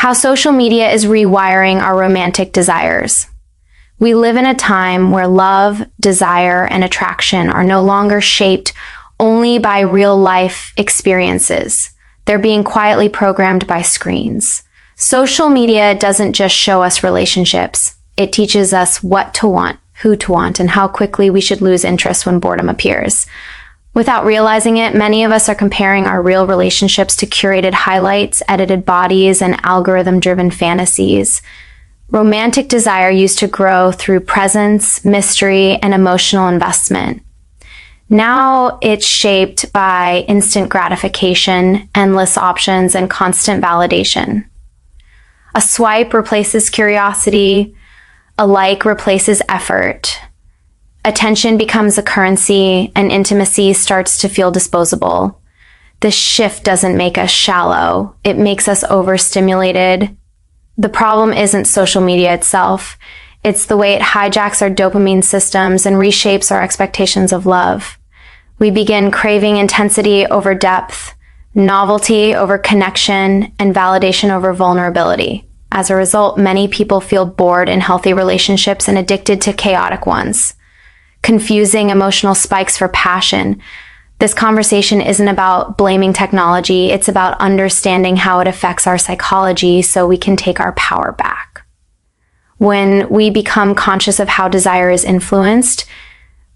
How social media is rewiring our romantic desires. We live in a time where love, desire, and attraction are no longer shaped only by real-life experiences. They're being quietly programmed by screens. Social media doesn't just show us relationships. It teaches us what to want, who to want, and how quickly we should lose interest when boredom appears. Without realizing it, many of us are comparing our real relationships to curated highlights, edited bodies, and algorithm-driven fantasies. Romantic desire used to grow through presence, mystery, and emotional investment. Now it's shaped by instant gratification, endless options, and constant validation. A swipe replaces curiosity. A like replaces effort. Attention becomes a currency, and intimacy starts to feel disposable. This shift doesn't make us shallow. It makes us overstimulated. The problem isn't social media itself. It's the way it hijacks our dopamine systems and reshapes our expectations of love. We begin craving intensity over depth, novelty over connection, and validation over vulnerability. As a result, many people feel bored in healthy relationships and addicted to chaotic ones. Confusing emotional spikes for passion. This conversation isn't about blaming technology. It's about understanding how it affects our psychology so we can take our power back. When we become conscious of how desire is influenced,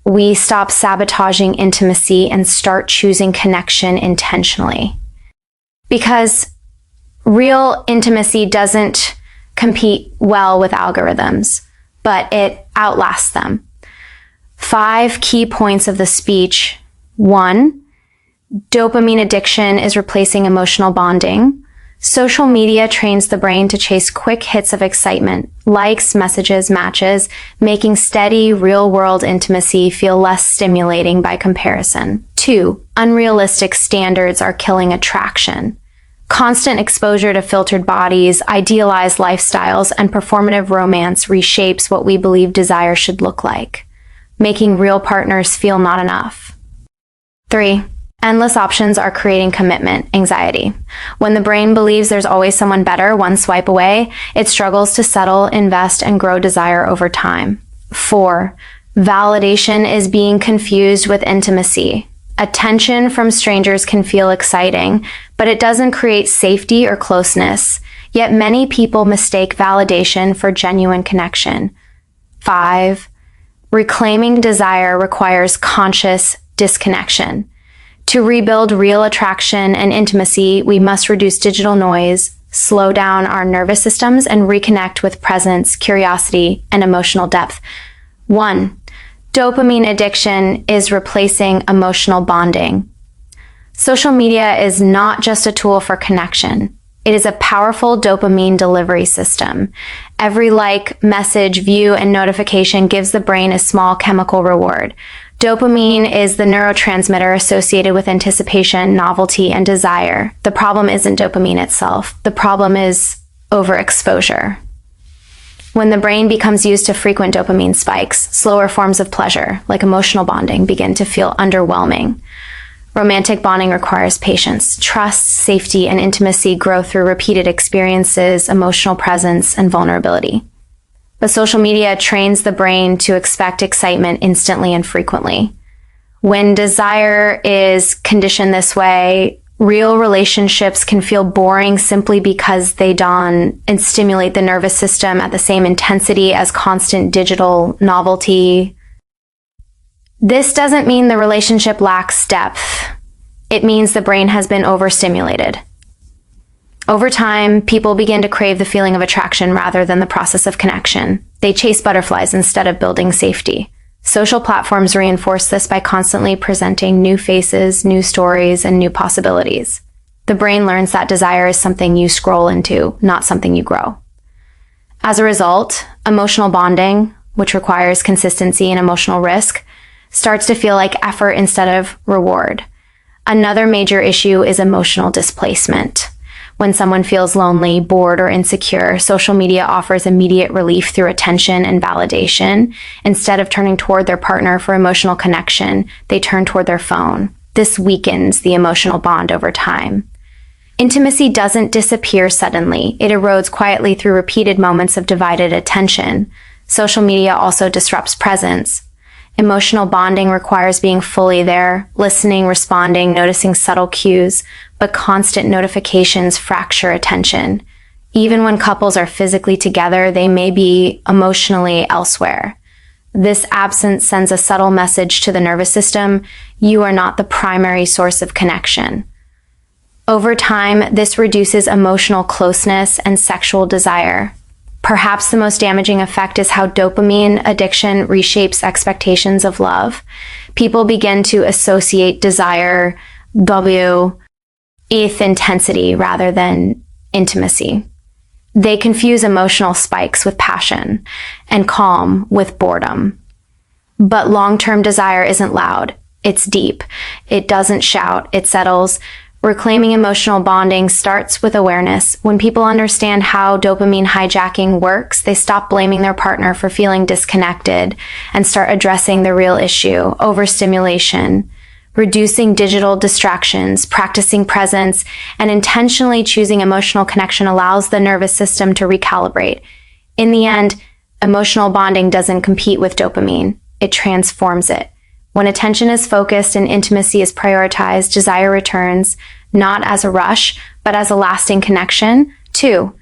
we stop sabotaging intimacy and start choosing connection intentionally. Because real intimacy doesn't compete well with algorithms, but it outlasts them. 5 key points of the speech. 1, dopamine addiction is replacing emotional bonding. Social media trains the brain to chase quick hits of excitement, likes, messages, matches, making steady, real-world intimacy feel less stimulating by comparison. 2, unrealistic standards are killing attraction. Constant exposure to filtered bodies, idealized lifestyles, and performative romance reshapes what we believe desire should look like, making real partners feel not enough. 3, endless options are creating commitment anxiety. When the brain believes there's always someone better one swipe away, it struggles to settle, invest, and grow desire over time. 4, validation is being confused with intimacy. Attention from strangers can feel exciting, but it doesn't create safety or closeness. Yet many people mistake validation for genuine connection. 5, reclaiming desire requires conscious disconnection. To rebuild real attraction and intimacy, we must reduce digital noise, slow down our nervous systems, and reconnect with presence, curiosity, and emotional depth. 1, dopamine addiction is replacing emotional bonding. Social media is not just a tool for connection. It is a powerful dopamine delivery system. Every like, message, view, and notification gives the brain a small chemical reward. Dopamine is the neurotransmitter associated with anticipation, novelty, and desire. The problem isn't dopamine itself. The problem is overexposure. When the brain becomes used to frequent dopamine spikes, slower forms of pleasure, like emotional bonding, begin to feel underwhelming. Romantic bonding requires patience. Trust, safety, and intimacy grow through repeated experiences, emotional presence, and vulnerability. But social media trains the brain to expect excitement instantly and frequently. When desire is conditioned this way, real relationships can feel boring simply because they dawn and stimulate the nervous system at the same intensity as constant digital novelty. This doesn't mean the relationship lacks depth. It means the brain has been overstimulated. Over time, people begin to crave the feeling of attraction rather than the process of connection. They chase butterflies instead of building safety. Social platforms reinforce this by constantly presenting new faces, new stories, and new possibilities. The brain learns that desire is something you scroll into, not something you grow. As a result, emotional bonding, which requires consistency and emotional risk, starts to feel like effort instead of reward. Another major issue is emotional displacement. When someone feels lonely, bored, or insecure, social media offers immediate relief through attention and validation. Instead of turning toward their partner for emotional connection, they turn toward their phone. This weakens the emotional bond over time. Intimacy doesn't disappear suddenly. It erodes quietly through repeated moments of divided attention. Social media also disrupts presence. Emotional bonding requires being fully there, listening, responding, noticing subtle cues, but constant notifications fracture attention. Even when couples are physically together, they may be emotionally elsewhere. This absence sends a subtle message to the nervous system: you are not the primary source of connection. Over time, this reduces emotional closeness and sexual desire. Perhaps the most damaging effect is how dopamine addiction reshapes expectations of love. People begin to associate desire with intensity rather than intimacy. They confuse emotional spikes with passion and calm with boredom. But long-term desire isn't loud. It's deep. It doesn't shout. It settles. Reclaiming emotional bonding starts with awareness. When people understand how dopamine hijacking works, they stop blaming their partner for feeling disconnected and start addressing the real issue: overstimulation. Reducing digital distractions, practicing presence, and intentionally choosing emotional connection allows the nervous system to recalibrate. In the end, emotional bonding doesn't compete with dopamine. It transforms it. When attention is focused and intimacy is prioritized, desire returns, not as a rush, but as a lasting connection. 2.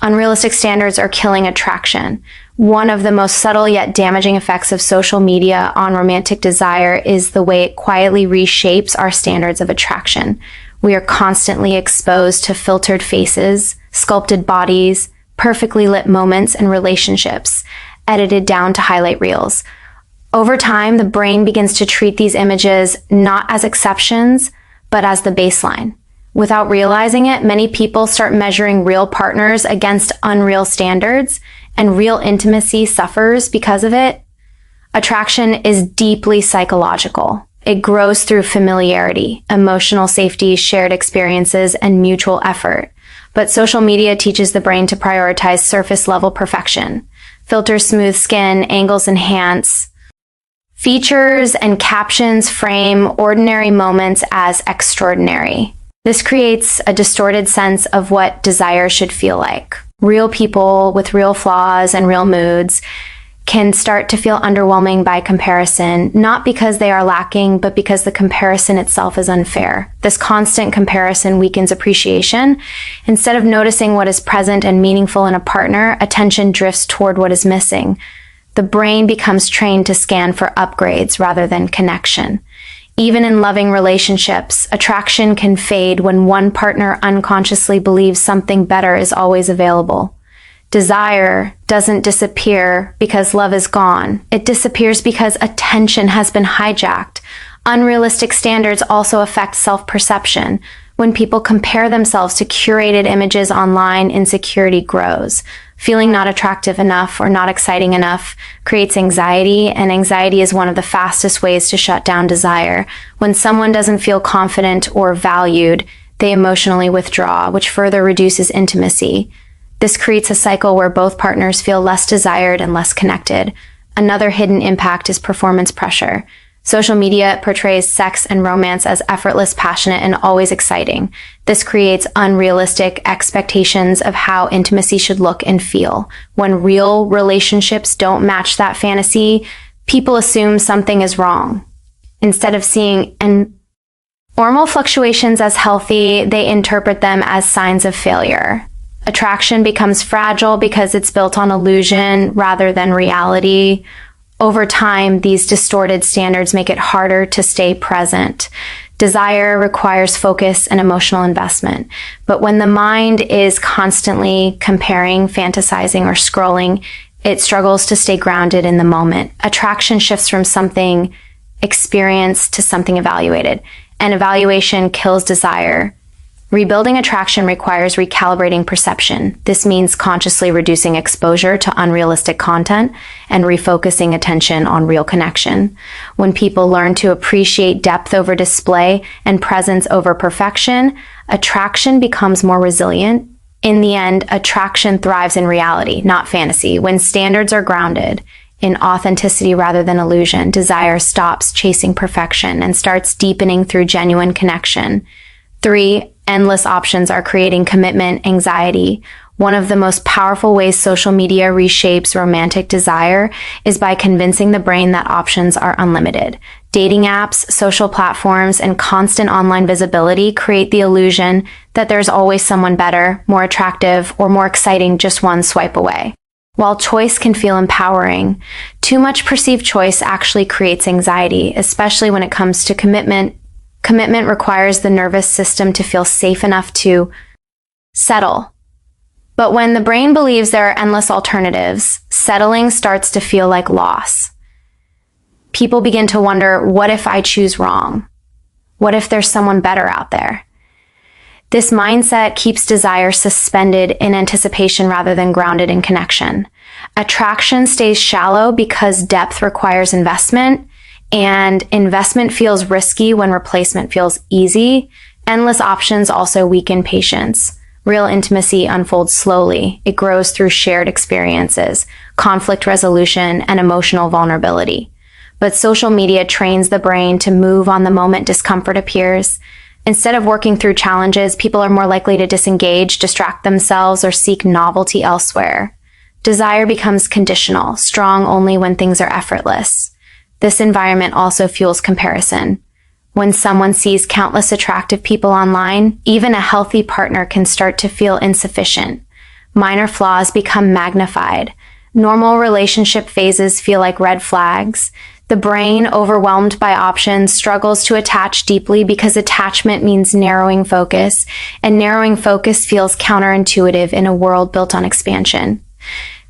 Unrealistic standards are killing attraction. One of the most subtle yet damaging effects of social media on romantic desire is the way it quietly reshapes our standards of attraction. We are constantly exposed to filtered faces, sculpted bodies, perfectly lit moments and relationships, edited down to highlight reels. Over time, the brain begins to treat these images not as exceptions, but as the baseline. Without realizing it, many people start measuring real partners against unreal standards, and real intimacy suffers because of it. Attraction is deeply psychological. It grows through familiarity, emotional safety, shared experiences, and mutual effort. But social media teaches the brain to prioritize surface-level perfection. Filters smooth skin, angles enhance. Features and captions frame ordinary moments as extraordinary. This creates a distorted sense of what desire should feel like. Real people with real flaws and real moods can start to feel underwhelming by comparison, not because they are lacking, but because the comparison itself is unfair. This constant comparison weakens appreciation. Instead of noticing what is present and meaningful in a partner, attention drifts toward what is missing. The brain becomes trained to scan for upgrades rather than connection. Even in loving relationships, attraction can fade when one partner unconsciously believes something better is always available. Desire doesn't disappear because love is gone. It disappears because attention has been hijacked. Unrealistic standards also affect self-perception. When people compare themselves to curated images online, insecurity grows. Feeling not attractive enough or not exciting enough creates anxiety, and anxiety is one of the fastest ways to shut down desire. When someone doesn't feel confident or valued, they emotionally withdraw, which further reduces intimacy. This creates a cycle where both partners feel less desired and less connected. Another hidden impact is performance pressure. Social media portrays sex and romance as effortless, passionate, and always exciting. This creates unrealistic expectations of how intimacy should look and feel. When real relationships don't match that fantasy, people assume something is wrong. Instead of seeing normal fluctuations as healthy, they interpret them as signs of failure. Attraction becomes fragile because it's built on illusion rather than reality. Over time, these distorted standards make it harder to stay present. Desire requires focus and emotional investment. But when the mind is constantly comparing, fantasizing, or scrolling, it struggles to stay grounded in the moment. Attraction shifts from something experienced to something evaluated, and evaluation kills desire. Rebuilding attraction requires recalibrating perception. This means consciously reducing exposure to unrealistic content and refocusing attention on real connection. When people learn to appreciate depth over display and presence over perfection, attraction becomes more resilient. In the end, attraction thrives in reality, not fantasy. When standards are grounded in authenticity rather than illusion, desire stops chasing perfection and starts deepening through genuine connection. 3, endless options are creating commitment anxiety. One of the most powerful ways social media reshapes romantic desire is by convincing the brain that options are unlimited. Dating apps, social platforms, and constant online visibility create the illusion that there's always someone better, more attractive, or more exciting just one swipe away. While choice can feel empowering, too much perceived choice actually creates anxiety, especially when it comes to commitment. Commitment requires the nervous system to feel safe enough to settle. But when the brain believes there are endless alternatives, settling starts to feel like loss. People begin to wonder, what if I choose wrong? What if there's someone better out there? This mindset keeps desire suspended in anticipation rather than grounded in connection. Attraction stays shallow because depth requires investment, and investment feels risky when replacement feels easy. Endless options also weaken patience. Real intimacy unfolds slowly. It grows through shared experiences, conflict resolution, and emotional vulnerability. But social media trains the brain to move on the moment discomfort appears. Instead of working through challenges, people are more likely to disengage, distract themselves, or seek novelty elsewhere. Desire becomes conditional, strong only when things are effortless. This environment also fuels comparison. When someone sees countless attractive people online, even a healthy partner can start to feel insufficient. Minor flaws become magnified. Normal relationship phases feel like red flags. The brain, overwhelmed by options, struggles to attach deeply because attachment means narrowing focus, and narrowing focus feels counterintuitive in a world built on expansion.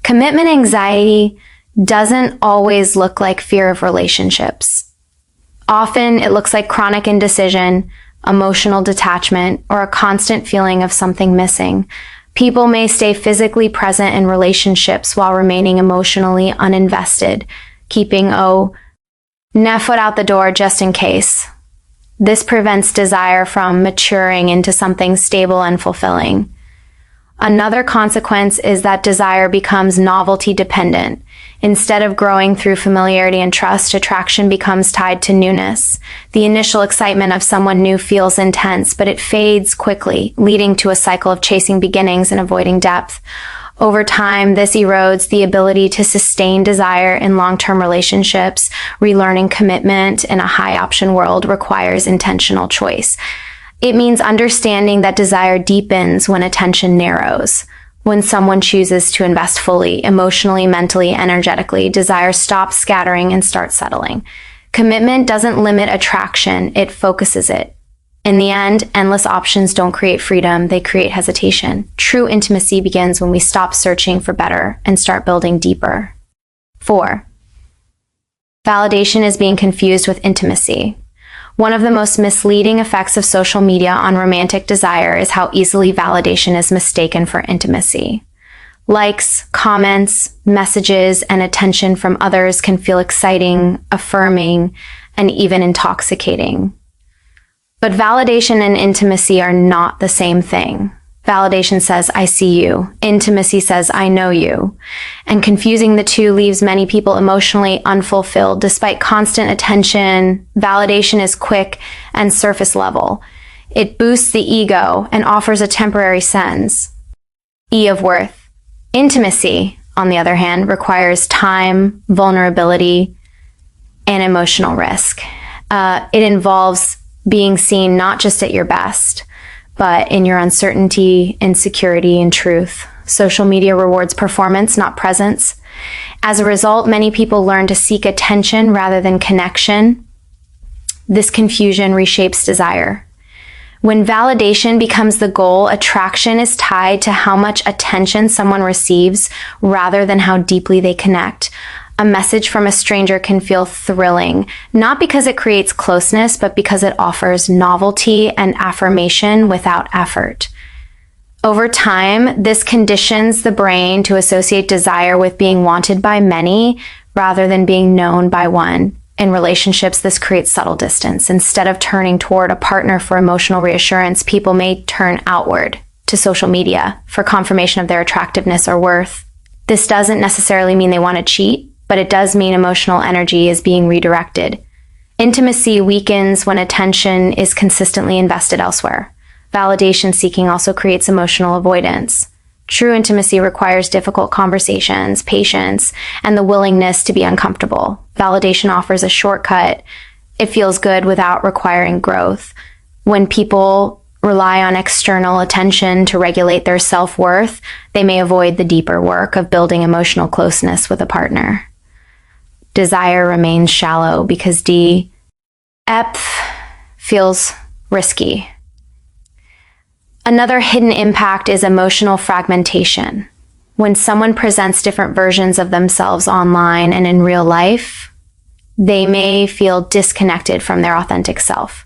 Commitment anxiety doesn't always look like fear of relationships. Often it looks like chronic indecision, emotional detachment, or a constant feeling of something missing. People may stay physically present in relationships while remaining emotionally uninvested, keeping one foot out the door just in case. This prevents desire from maturing into something stable and fulfilling. Another consequence is that desire becomes novelty dependent. Instead of growing through familiarity and trust, attraction becomes tied to newness. The initial excitement of someone new feels intense, but it fades quickly, leading to a cycle of chasing beginnings and avoiding depth. Over time, this erodes the ability to sustain desire in long-term relationships. Relearning commitment in a high-option world requires intentional choice. It means understanding that desire deepens when attention narrows. When someone chooses to invest fully, emotionally, mentally, energetically, desire stops scattering and starts settling. Commitment doesn't limit attraction, it focuses it. In the end, endless options don't create freedom, they create hesitation. True intimacy begins when we stop searching for better and start building deeper. 4. Validation is being confused with intimacy. One of the most misleading effects of social media on romantic desire is how easily validation is mistaken for intimacy. Likes, comments, messages, and attention from others can feel exciting, affirming, and even intoxicating. But validation and intimacy are not the same thing. Validation says, I see you. Intimacy says, I know you. And confusing the two leaves many people emotionally unfulfilled. Despite constant attention, validation is quick and surface level. It boosts the ego and offers a temporary sense of worth. Intimacy, on the other hand, requires time, vulnerability, and emotional risk. It involves being seen not just at your best, but in your uncertainty, insecurity, and truth. Social media rewards performance, not presence. As a result, many people learn to seek attention rather than connection. This confusion reshapes desire. When validation becomes the goal, attraction is tied to how much attention someone receives rather than how deeply they connect. A message from a stranger can feel thrilling, not because it creates closeness, but because it offers novelty and affirmation without effort. Over time, this conditions the brain to associate desire with being wanted by many rather than being known by one. In relationships, this creates subtle distance. Instead of turning toward a partner for emotional reassurance, people may turn outward to social media for confirmation of their attractiveness or worth. This doesn't necessarily mean they want to cheat, but it does mean emotional energy is being redirected. Intimacy weakens when attention is consistently invested elsewhere. validation seeking also creates emotional avoidance. True intimacy requires difficult conversations, patience, and the willingness to be uncomfortable. Validation offers a shortcut. It feels good without requiring growth. When people rely on external attention to regulate their self-worth, they may avoid the deeper work of building emotional closeness with a partner. Desire remains shallow because depth feels risky. Another hidden impact is emotional fragmentation. When someone presents different versions of themselves online and in real life, they may feel disconnected from their authentic self.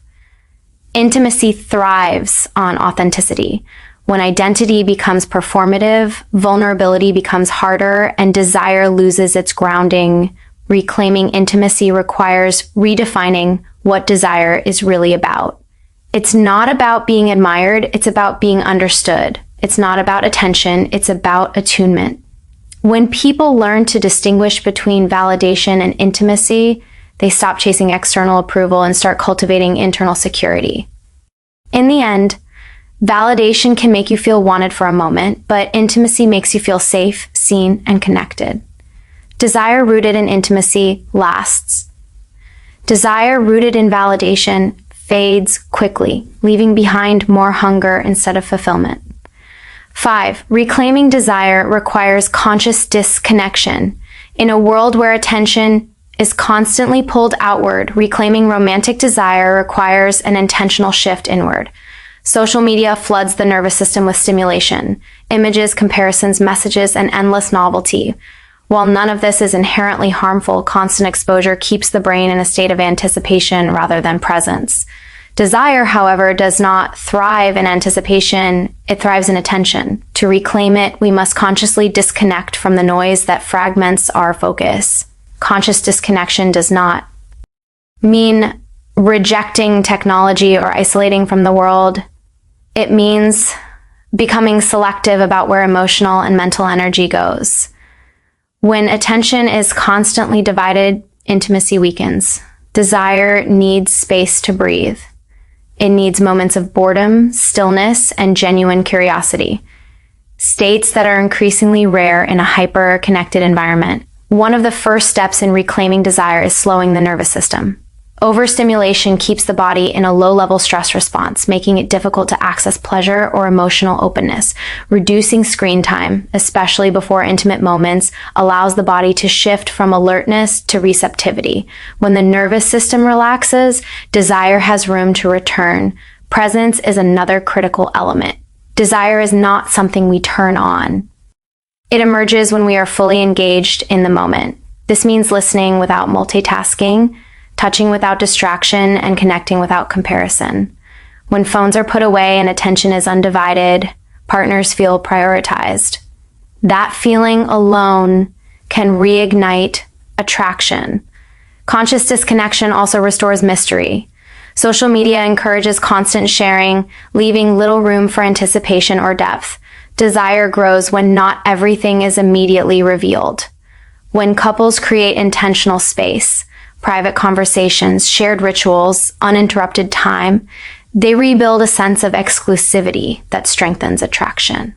Intimacy thrives on authenticity. When identity becomes performative, vulnerability becomes harder, and desire loses its grounding. Reclaiming intimacy requires redefining what desire is really about. It's not about being admired, it's about being understood. It's not about attention, it's about attunement. When people learn to distinguish between validation and intimacy, they stop chasing external approval and start cultivating internal security. In the end, validation can make you feel wanted for a moment, but intimacy makes you feel safe, seen, and connected. Desire rooted in intimacy lasts. Desire rooted in validation fades quickly, leaving behind more hunger instead of fulfillment. 5. Reclaiming desire requires conscious disconnection. In a world where attention is constantly pulled outward, reclaiming romantic desire requires an intentional shift inward. Social media floods the nervous system with stimulation, images, comparisons, messages, and endless novelty. While none of this is inherently harmful, constant exposure keeps the brain in a state of anticipation rather than presence. Desire, however, does not thrive in anticipation, it thrives in attention. To reclaim it, we must consciously disconnect from the noise that fragments our focus. Conscious disconnection does not mean rejecting technology or isolating from the world. It means becoming selective about where emotional and mental energy goes. When attention is constantly divided, intimacy weakens. Desire needs space to breathe. It needs moments of boredom, stillness, and genuine curiosity. States that are increasingly rare in a hyper-connected environment. One of the first steps in reclaiming desire is slowing the nervous system. Overstimulation keeps the body in a low-level stress response, making it difficult to access pleasure or emotional openness. Reducing screen time, especially before intimate moments, allows the body to shift from alertness to receptivity. When the nervous system relaxes, desire has room to return. Presence is another critical element. Desire is not something we turn on. It emerges when we are fully engaged in the moment. This means listening without multitasking, touching without distraction, and connecting without comparison. When phones are put away and attention is undivided, partners feel prioritized. That feeling alone can reignite attraction. Conscious disconnection also restores mystery. Social media encourages constant sharing, leaving little room for anticipation or depth. Desire grows when not everything is immediately revealed. When couples create intentional space, private conversations, shared rituals, uninterrupted time, they rebuild a sense of exclusivity that strengthens attraction.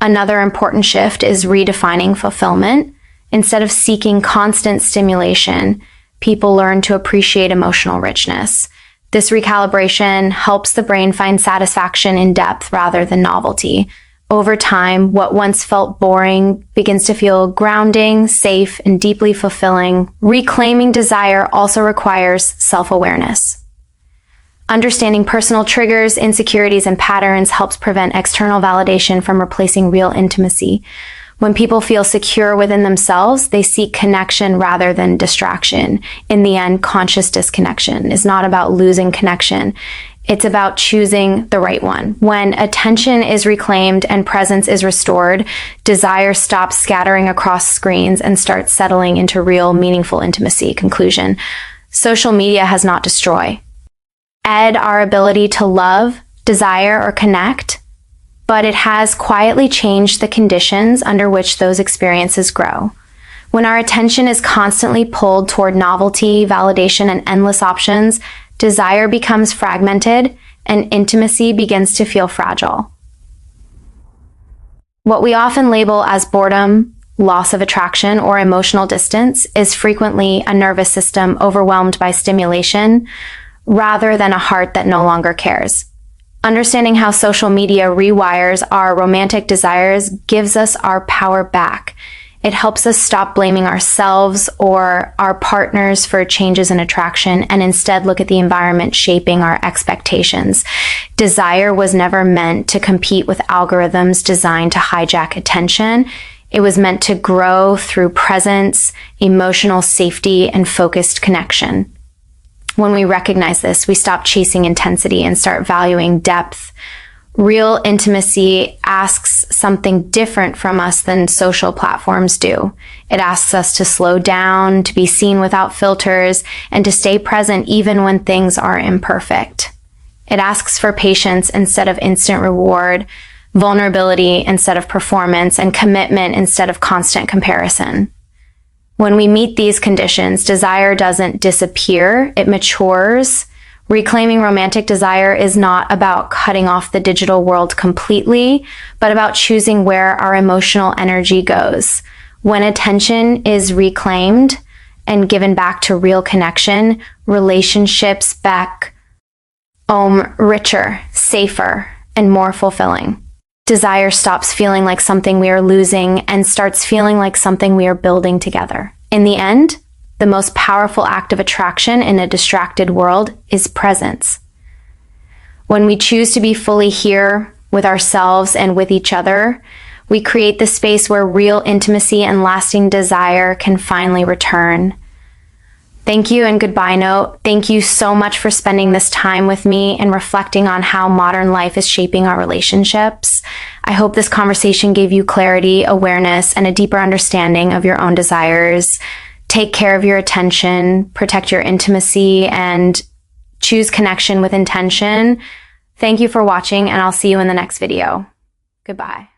Another important shift is redefining fulfillment. Instead of seeking constant stimulation, people learn to appreciate emotional richness. This recalibration helps the brain find satisfaction in depth rather than novelty. Over time, what once felt boring begins to feel grounding, safe, and deeply fulfilling. Reclaiming desire also requires self-awareness. Understanding personal triggers, insecurities, and patterns helps prevent external validation from replacing real intimacy. When people feel secure within themselves, they seek connection rather than distraction. In the end, conscious disconnection is not about losing connection. It's about choosing the right one. When attention is reclaimed and presence is restored, desire stops scattering across screens and starts settling into real, meaningful intimacy. Conclusion: social media has not destroyed our ability to love, desire, or connect, but it has quietly changed the conditions under which those experiences grow. When our attention is constantly pulled toward novelty, validation, and endless options, desire becomes fragmented and intimacy begins to feel fragile. What we often label as boredom, loss of attraction, or emotional distance is frequently a nervous system overwhelmed by stimulation rather than a heart that no longer cares. Understanding how social media rewires our romantic desires gives us our power back. It helps us stop blaming ourselves or our partners for changes in attraction and instead look at the environment shaping our expectations. Desire was never meant to compete with algorithms designed to hijack attention. It was meant to grow through presence, emotional safety, and focused connection. When we recognize this, we stop chasing intensity and start valuing depth. Real intimacy asks something different from us than social platforms do. It asks us to slow down, to be seen without filters, and to stay present even when things are imperfect. It asks for patience instead of instant reward, vulnerability instead of performance, and commitment instead of constant comparison. When we meet these conditions, desire doesn't disappear, it matures. Reclaiming romantic desire is not about cutting off the digital world completely, but about choosing where our emotional energy goes. When attention is reclaimed and given back to real connection, relationships become richer, safer, and more fulfilling. Desire stops feeling like something we are losing and starts feeling like something we are building together. In the end, the most powerful act of attraction in a distracted world is presence. When we choose to be fully here with ourselves and with each other, we create the space where real intimacy and lasting desire can finally return. Thank you and goodbye note. Thank you so much for spending this time with me and reflecting on how modern life is shaping our relationships. I hope this conversation gave you clarity, awareness, and a deeper understanding of your own desires. Take care of your attention, protect your intimacy, and choose connection with intention. Thank you for watching, and I'll see you in the next video. Goodbye.